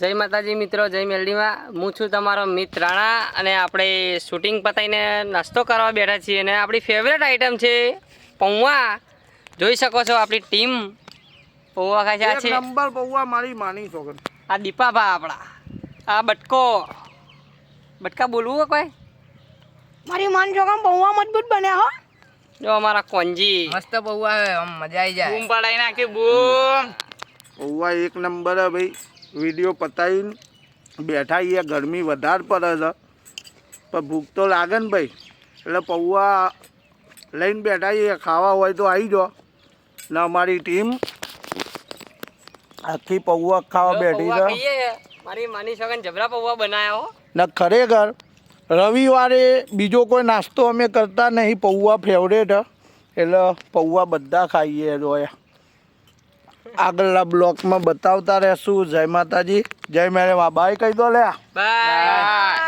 જય માતાજી મિત્રો, જય મેલડીમાં. હું છું તમારો મિત્ર રાણા અને આપણે શૂટિંગ પતાવીને નાસ્તો કરવા બેઠા છીએ અને આપણી ફેવરેટ આઈટમ છે પૌવા. જોઈ શકો છો આપણી ટીમ પૌવા ખાય છે. આ છે નંબર પૌવા મારી માની છોકરી. આ દીપાભા આપણા, આ બટકા બોલવું કોઈ મારી માન છોકરા પૌવા મજબૂત બન્યા હો. જો અમારા કોંજી મસ્ત પૌવા હે, આમ મજા આવી જાય. બૂમ પડાઈ નાખી બૂમ. પૌવા એક નંબર હે ભાઈ. વિડીયો પતાવીને બેઠા છીએ, ગરમી વધારે પડે છે પણ ભૂખ તો લાગે ને ભાઈ, એટલે પૌવા લઈને બેઠા છીએ. ખાવા હોય તો આવી જાઓ ને અમારી ટીમ આખી પૌવા ખાવા બેઠી છે. મારી માની છોકરાને જબરા પૌવા બનાવ્યા હો. ને ખરેખર રવિવારે બીજો કોઈ નાસ્તો અમે કરતા નહીં, પૌવા ફેવરેટ એટલે પૌવા બધા ખાઈએ જોઈએ. આગળના બ્લોકમાં બતાવતા રહેશું. જય માતાજી, જય મેરે મા. બાય કહી દો લે. બાય.